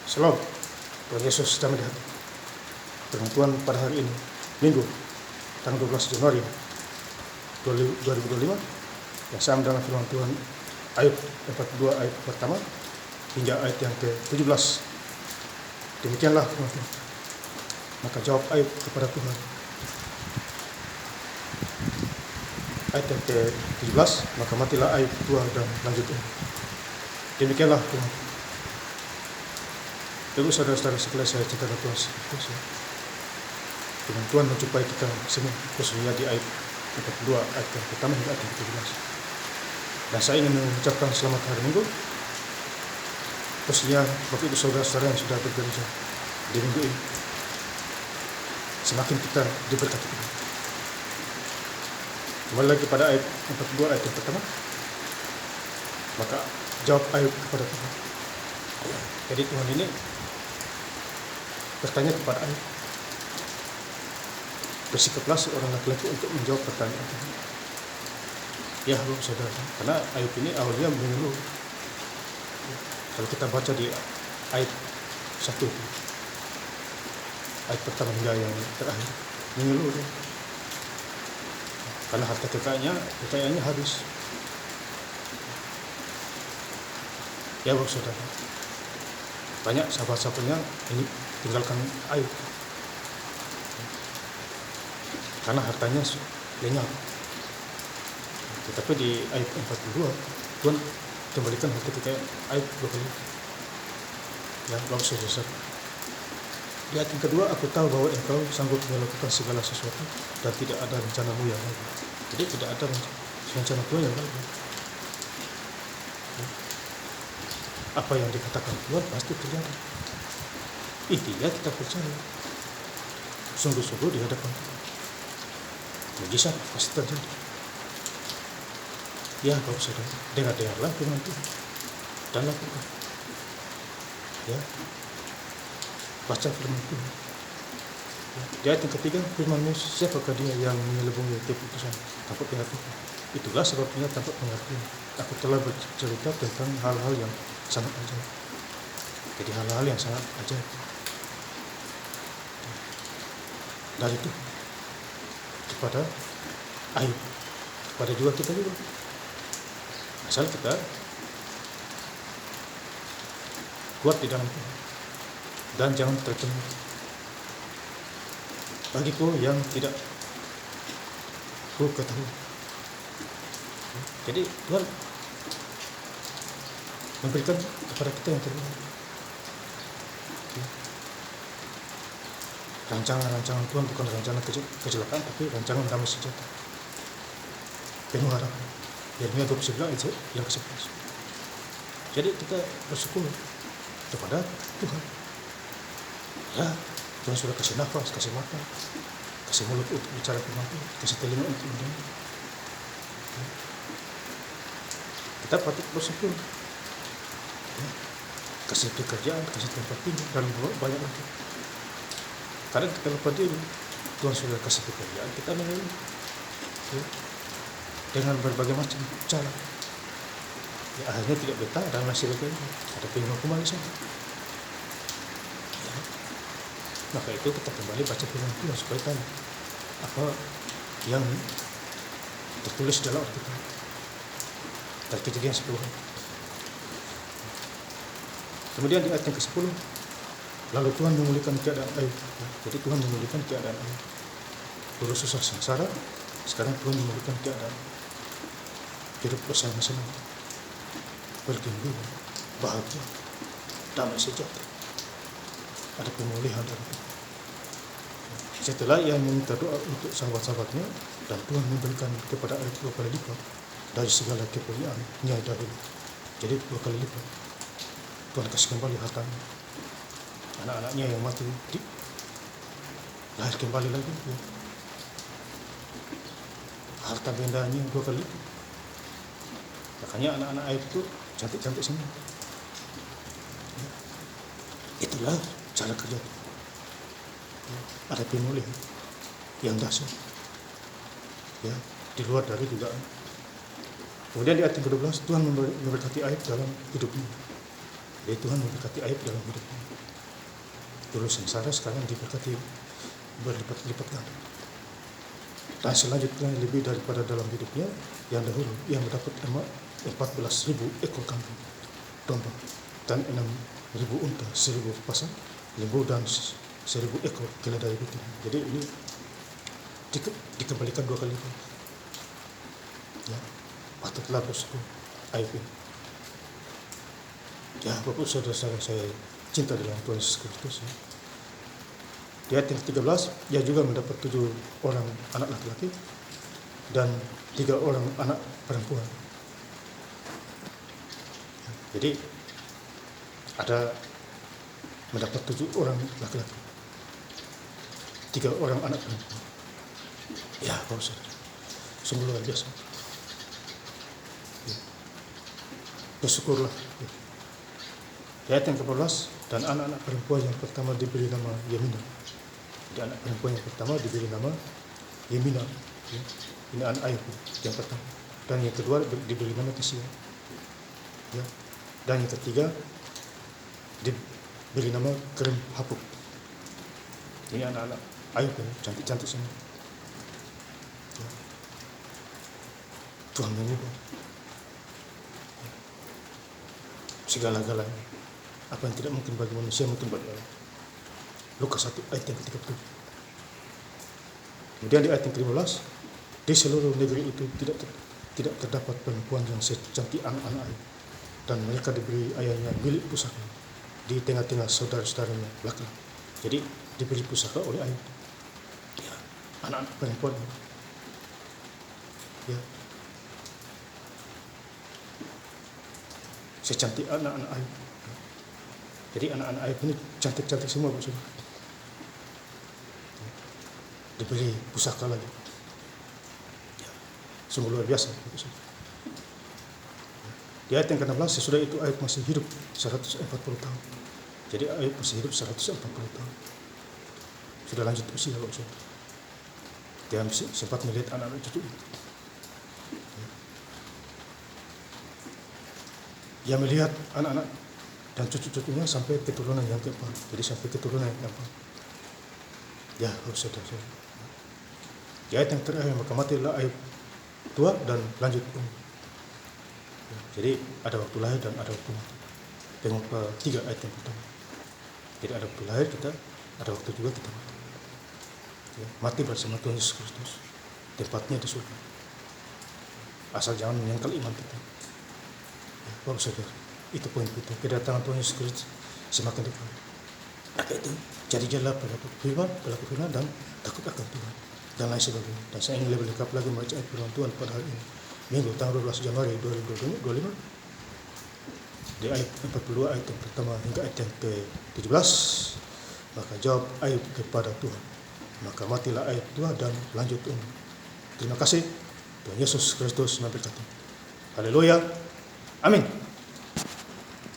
Shalom, Tuhan Yesus damai di hati. Firman Tuhan pada hari ini, Minggu, tanggal 12 Januari 2025, yang sama dengan firman Tuhan Ayub 42 ayat pertama hingga ayat yang ke-17. Demikianlah firman Tuhan. Maka jawab Ayub kepada Tuhan. Ayat yang ke-17, maka matilah Ayub tua dan lanjutnya. Demikianlah firman Tuhan. Ibu saudara-saudara sekalian saya cinta Tuhan Yesus. Dengan Tuhan menjumpai kita semua, khususnya di ayat 42 ayat yang pertama hingga ayat yang ke-17. Dan saya ingin mengucapkan selamat hari Minggu, khususnya Bapak Ibu saudara-saudara yang sudah bergereja di minggu ini. Semakin kita diberkati. Kembali lagi pada ayat 42 ayat yang pertama. Maka jawab Ayub kepada Tuhan. Jadi Tuhan ini bertanya kepada Ayub. Bersikaplah seorang laki-laki untuk menjawab pertanyaan Tuhan. Ya, Bapak Saudara, karena Ayub ini awalnya mengeluh. Kalau kita baca di ayat 1, ayat pertama hingga yang terakhir, mengeluh. Karena harta kekayaannya habis. Ya, Bapak Saudara, banyak sahabat-sahabatnya ini tinggalkan Ayub karena hartanya lenyap. Tetapi di ayat 42 Tuhan kembalikan harta kekayaan Ayub 2 kali. Ya, Bapak Saudara, di ayat yang kedua, aku tahu bahwa engkau sanggup melakukan segala sesuatu dan tidak ada rencanamu yang lain. Jadi tidak ada rencana Tuhan yang lain. Apa yang dikatakan Tuhan pasti terjadi. Intinya kita percaya sungguh-sungguh di hadapan Tuhan. Mujizat pasti terjadi. Ya, Bapak Saudara, dengar-dengarlah firman Tuhan dan lakukan. Ya, baca firman Tuhan. Ya, di ayat yang ketiga, firman-Mu, siapakah dia yang menyelubungi keputusan tanpa pengertian? Itulah sebabnya tanpa pengertian aku telah bercerita tentang hal-hal yang sangat ajaib. Jadi hal-hal yang sangat ajaib. Dari itu kepada Ayub, kepada juga kita juga. Asal kita kuat di dalam Tuhan dan jangan terkena bagiku yang tidak ku ketahui. Jadi Tuhan memberikan kepada kita yang terbaik. Rancangan Tuhan bukan rancangan kecelakaan, tapi rancangan damai sejahtera. Penuh harapan. Yeremia 29 itu yang ke-11. Jadi kita bersyukur kepada Tuhan. Ya, Tuhan sudah kasih nafas, kasih mata, kasih mulut untuk bicara firman Tuhan, kasih telinga untuk mendengar. Kita patut bersyukur. Ya, kasih pekerjaan, kasih tempat tinggal, dan banyak lagi. Karena kita lupa diri, Tuhan sudah kasih pekerjaan, kita mengeluh. Ya, dengan berbagai macam cara. Ya, akhirnya tidak betah dan masih bekerja. Ada pengen kembali saja. Ya, maka itu kita kembali baca firman Tuhan supaya tahu apa yang tertulis dalam Alkitab. Dari Kejadian 10. Kemudian di ayat yang ke-10, lalu Tuhan memulihkan keadaan Ayub. Jadi Tuhan memulihkan keadaan Ayub. Dulu susah sengsara, sekarang Tuhan memulihkan keadaan. Hidup bersama-sama, bergembira, bahagia, damai sejahtera. Ada pemulihan dalam hidup. Setelah ia meminta doa untuk sahabat-sahabatnya, dan Tuhan memberikan kepada Ayub 2 kali lipat dari segala kepunyaan dahulu. Jadi 2 kali lipat. Tuhan kasih kembali hartanya. Anak-anaknya yang mati lahir kembali lagi. Ya. Harta bendanya 2 kali lipat. Makanya anak-anak Ayub itu cantik-cantik semua. Ya. Itulah cara kerja. Ya. Ada pemulihan yang dahsyat. Ya, di luar dari dugaan. Kemudian di ayat 12, Tuhan memberkati Ayub dalam hidupnya. Jadi Tuhan memberkati Ayub dalam hidupnya. Dulu sengsara, sekarang diberkati berlipat-lipat ganda. Dan selanjutnya lebih daripada dalam hidupnya, yang dahulu ia mendapat 14.000 ekor kambing, domba, dan 6.000 unta, 1.000 pasang lembu, dan 1.000 ekor keledai betina. Jadi ini dikembalikan 2 kali lipat. Ya, patutlah bersyukur Ayub ini. Ya, Bapak saudara-saudara saya cinta dalam Tuhan Yesus Kristus. Ya. Di ayat yang 13, ia juga mendapat 7 orang anak laki-laki dan 3 orang anak perempuan. Jadi ada mendapat 7 orang laki-laki, 3 orang anak perempuan. Ya, Bapak saudara, sungguh luar biasa. Ya. Bersyukurlah. Ya. Di ayat yang ke-14, dan anak-anak perempuan yang pertama diberi nama Yemina. Jadi anak perempuan yang pertama diberi nama Yemina. Ya. Ini anak Ayub yang pertama. Dan yang kedua diberi nama Tisia. Ya. Dan yang ketiga diberi nama Kerem Hapuk. Ini anak-anak Ayub yang cantik-cantik semua. Ya. Tuhan mengubah segala-galanya. Apa yang tidak mungkin bagi manusia mungkin bagi Allah. Lukas 1 ayat yang ke-37. Kemudian di ayat yang ke-15, di seluruh negeri itu tidak terdapat perempuan yang secantik anak-anak Ayub, dan mereka diberi ayahnya milik pusaka di tengah-tengah saudara-saudaranya laki-laki. Jadi diberi pusaka oleh Ayub. Ya, anak-anak perempuan. Ya. Secantik anak-anak Ayub. Jadi anak-anak Ayub ini cantik-cantik semua, Bapak Saudara. Diberi pusaka lagi. Ya, sungguh luar biasa, Bapak Saudara. Di ayat yang ke-16, sesudah itu Ayub masih hidup 140 tahun. Jadi Ayub masih hidup 140 tahun. Sudah lanjut usia, Bapak Saudara. Dia sempat melihat anak-anak cucu itu. Dia melihat anak-anak dan cucu-cucunya sampai keturunan yang keempat. Jadi sampai keturunan yang keempat. Ya, saudara-saudara. Di ayat yang terakhir, maka matilah Ayub tua dan lanjut umur. Ya, jadi ada waktu lahir dan ada waktu mati. Tengok 3 ayat yang pertama. Jadi ada waktu lahir kita, ada waktu juga kita mati. Ya, mati bersama Tuhan Yesus Kristus. Tempatnya di surga. Asal jangan menyangkal iman kita. Ya, Bapak saudara. Itu poin kita, kedatangan Tuhan Yesus Kristus semakin dekat. Maka itu jadilah pelaku firman dan takut akan Tuhan dan lain sebagainya. Dan saya ingin lebih lengkap lagi membaca ayat firman Tuhan pada hari ini, Minggu tanggal 12 Januari 2025, di ayat 42 ayat yang pertama hingga ayat yang ke-17. Maka jawab Ayub kepada Tuhan, maka matilah Ayub tua dan lanjut umur. Terima kasih. Tuhan Yesus Kristus memberkati. Haleluya. Amin.